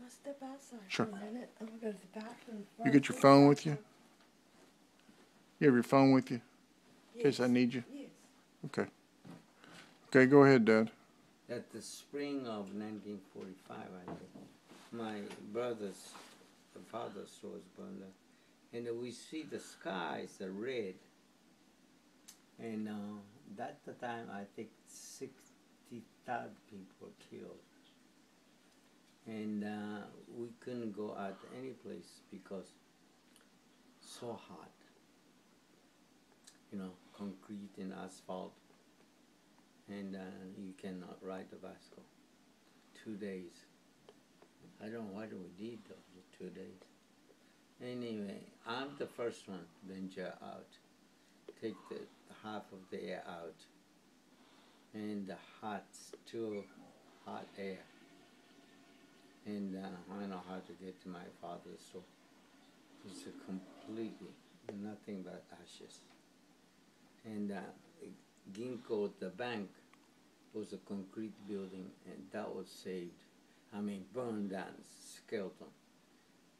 to step outside Sure. for a minute. I'm going to go to the bathroom. You get your phone with you? You have your phone with you? In case I need you? Yes. Okay. Okay, go ahead, Dad. At the spring of 1945, I think, my brother's, the father's store was burned up. And we see the skies are red. And that the time, I think 60,000 people killed. And we couldn't go out any place because so hot. You know, concrete and asphalt. And you cannot ride a bicycle. 2 days. I don't know what we did those 2 days. Anyway, I'm the first one to venture out. Take the half of the air out. And the hot, still hot air. And I know how to get to my father's store. It's completely nothing but ashes. And Ginkgo, the bank, was a concrete building, and that was saved. I mean, burned down, skeleton.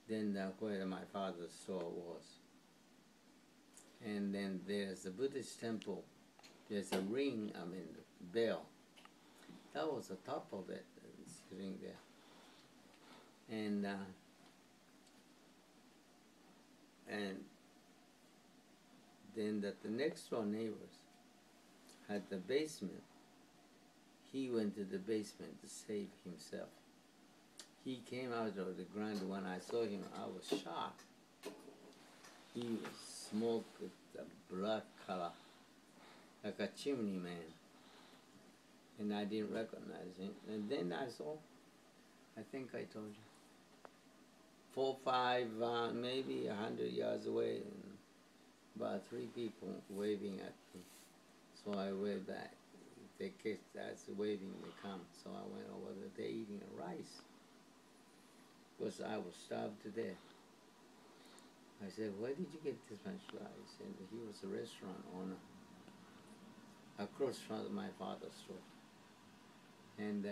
Then where my father's store was. And then there's a Buddhist temple. There's a ring, I mean, bell. That was the top of it, sitting there. And then the next door neighbors had the basement. He went to the basement to save himself. He came out of the ground. When I saw him, I was shocked. He was smoke with a black color, like a chimney man. And I didn't recognize him. And then I saw, I think I told you, 4, 5, maybe 100 yards away, and about 3 people waving at me. So I waved back. They kissed, that's waving, they come. So I went over there, they're eating rice. Because I was starved to death. I said, where did you get this much rice? And he was a restaurant owner across from my father's store. And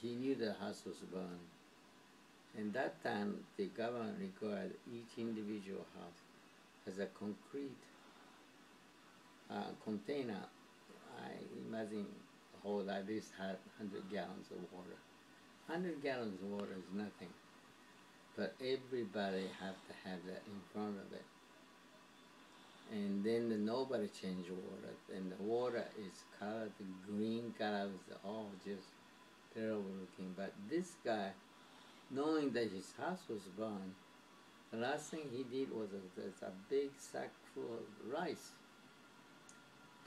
he knew the house was burned. And that time, the government required each individual house has a concrete container. I imagine hold at least 100 gallons of water. 100 gallons of water is nothing. But everybody have to have that in front of it. And then nobody changed water. And the water is colored green color. It's all just terrible looking. But this guy, knowing that his house was burned, the last thing he did was there's a big sack full of rice.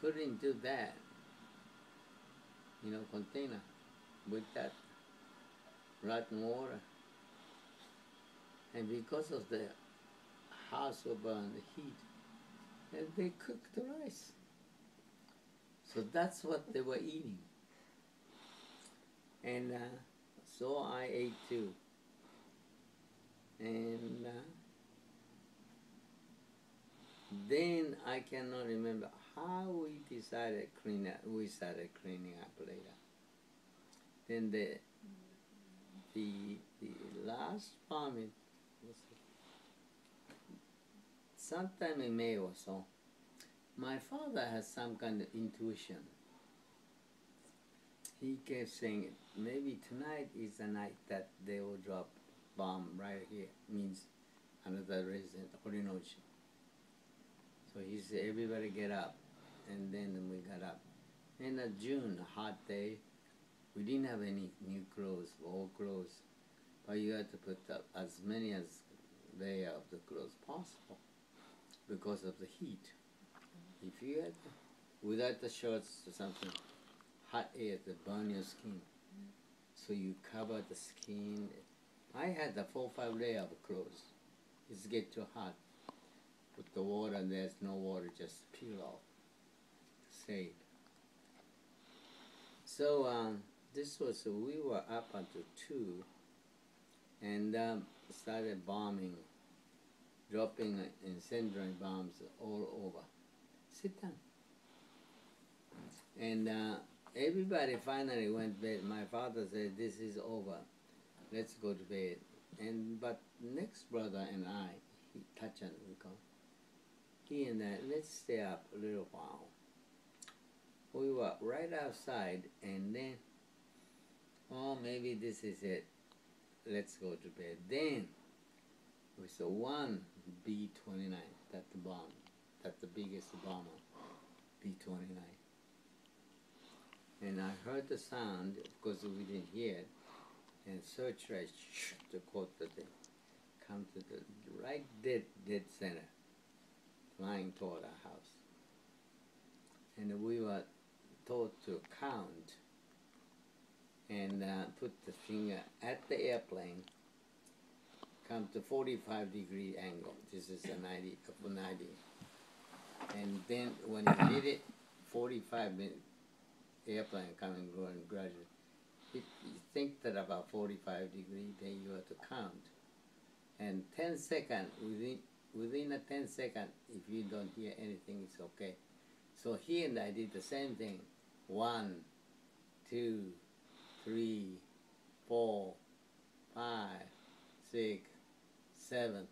Put into that, container with that rotten water. And because of the house was burned, the heat, and they cooked the rice. So that's what they were eating. And so I ate too. And then I cannot remember how we decided clean up. We started cleaning up later. Then the last bombing was sometime in May or so. My father has some kind of intuition. He kept saying, maybe tonight is the night that they will drop bomb right here. Means another resident, Horinochi. So he said, everybody get up. And then we got up. In June, a hot day, we didn't have any new clothes, old clothes. But you had to put up as many as layer of the clothes possible because of the heat. If you had, without the shorts or something, hot air to burn your skin. So you cover the skin. I had the 4 or 5 layer of clothes. It's get too hot. Put the water, and there's no water, just peel off. Save. So this was, we were up until 2, and started bombing, dropping incendiary bombs all over. Sit down. And everybody finally went to bed. My father said, this is over. let's go to bed. But next brother and I, Tachan we call, he and I, let's stay up a little while. We were right outside, and then, oh, maybe this is it. Let's go to bed. Then we saw one B29, that's the bomb. That's the biggest bomber, B29. And I heard the sound, because we didn't hear it, and searchlight to quote the thing, come to the right dead center, flying toward our house. And we were told to count and put the finger at the airplane, come to 45-degree angle. This is a 90, up 90. And then when you did it, 45 minutes, airplane coming, growing gradually. You think that about 45 degrees, then you have to count. And 10 seconds, within a 10 seconds, if you don't hear anything, it's okay. So he and I did the same thing. 1, 2, 3, 4, 5, 6, 7,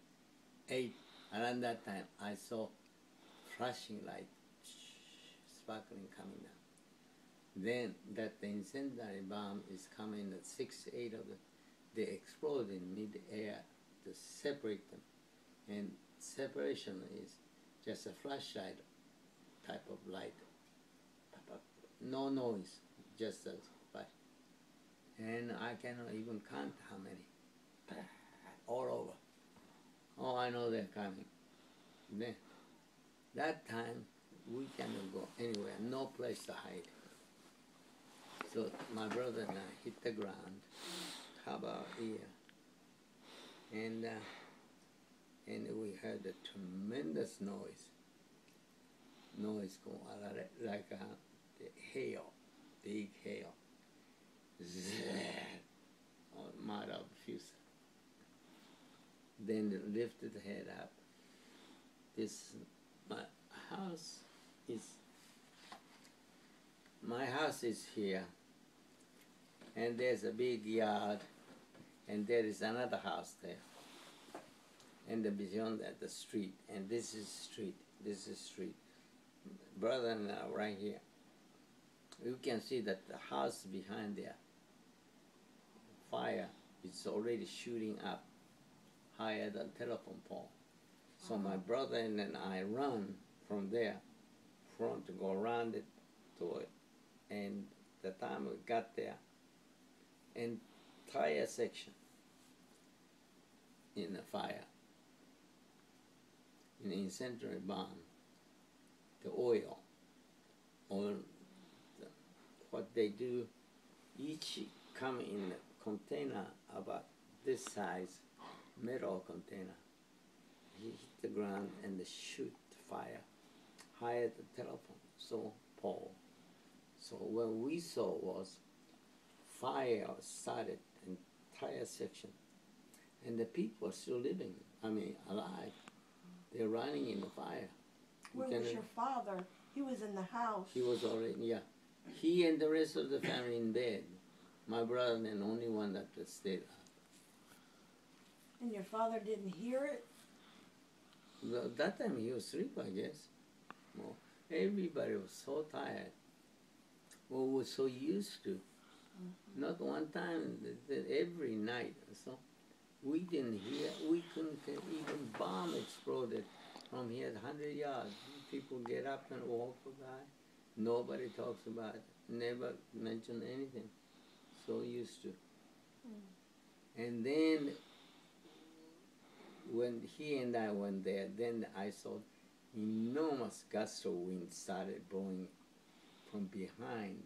8. Around that time, I saw flashing light, sparkling coming down. Then that the incendiary bomb is coming at 6, 8 of them. They explode in mid-air to separate them. And separation is just a flashlight type of light. No noise, just a flash. And I cannot even count how many. All over. Oh, I know they're coming. Then, that time, we cannot go anywhere, no place to hide. So my brother and I hit the ground, cover our ear, and we heard a tremendous noise going on, like hail, big hail. Might have fused. Then lifted the head up. My house is here, and there's a big yard, and there is another house there, and beyond that the street, and this is street. Brother and I right here. You can see that the house behind there, fire is already shooting up higher than telephone pole. So my brother and I run from there, front to go around it to it. And the time we got there, entire section in the fire, in the incendiary bomb, the oil, or what they do, each come in a container about this size, metal container. He hit the ground and they shoot fire higher the telephone pole. So what we saw was fire started entire section, and the people are still living. Alive. They're running in the fire. Where was your father? He was in the house. He was already, yeah. He and the rest of the family in bed. My brother and the only one that stayed up. And your father didn't hear it? Well, that time he was asleep, I guess. Well, everybody was so tired. Well, we were so used to. Not one time, every night. So we didn't hear, we couldn't even bomb exploded from here 100 yards. People get up and walk by. Nobody talks about it. Never mention anything. So used to. And then when he and I went there, then I saw enormous gust of wind started blowing from behind.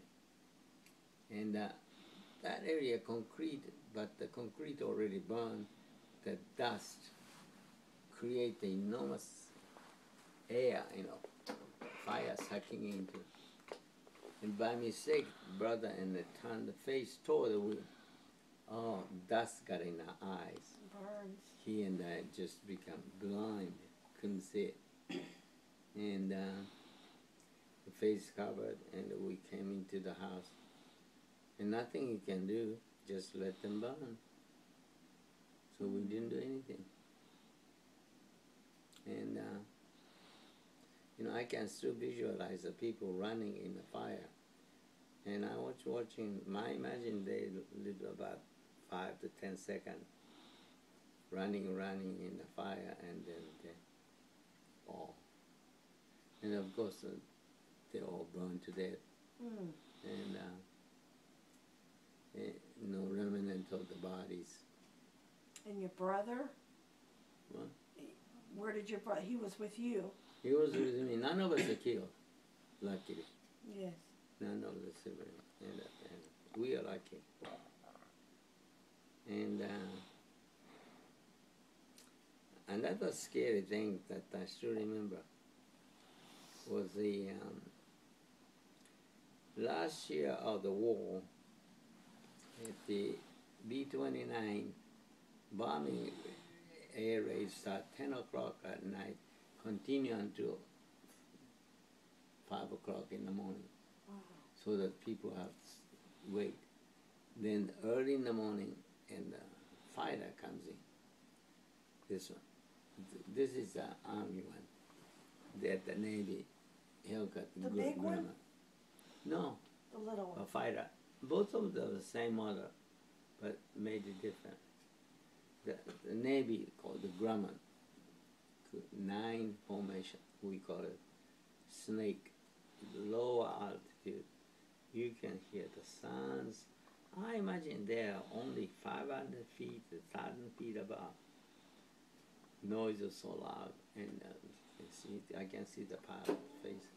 And that area concrete, but the concrete already burned. The dust create the enormous air, fire sucking into. And by mistake, brother and I turned the face toward the wind. Oh, dust got in our eyes. Burns. He and I just become blind, couldn't see it. And the face covered, and we came into the house. And nothing you can do, just let them burn. So we didn't do anything. And you know, I can still visualize the people running in the fire. And I was watching, I imagine they lived about 5 to 10 seconds running in the fire, and then they fall. And of course, they all burned to death. Mm. And no remnant of the bodies. And your brother? What? Where did your brother? He was with you. He was with me. None of us are killed, luckily. Yes. None of the siblings. And we are lucky. And another scary thing that I still remember was the last year of the war, at the B29 bombing air raid start 10 o'clock at night, continue until 5 o'clock in the morning, so that people have to wait. Then early in the morning, and the fighter comes in. This one. This is the Army one. That the Navy Hellcat. The big one? No, The little one. a fighter. Both of them the same model, but made it different. The Navy called the Grumman. 9 formation, we call it. Snake. Lower altitude. You can hear the sounds. I imagine they are only 500 feet, 1,000 feet above. Noise is so loud, and I can see the pilot's face.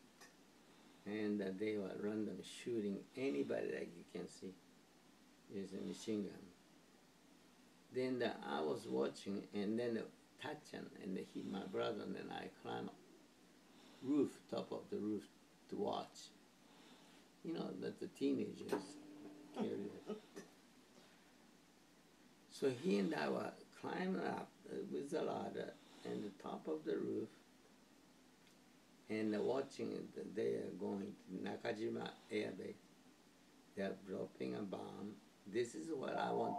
And they were random shooting anybody that you can see. It's a machine gun. Then I was watching, and then touching, and they hit my brother, and then I climb up top of the roof to watch. You know, that the teenagers carry it. So he and I were climbing up with the ladder and the top of the roof, and watching it. They are going to Nakajima Air Base. They are dropping a bomb. This is what I want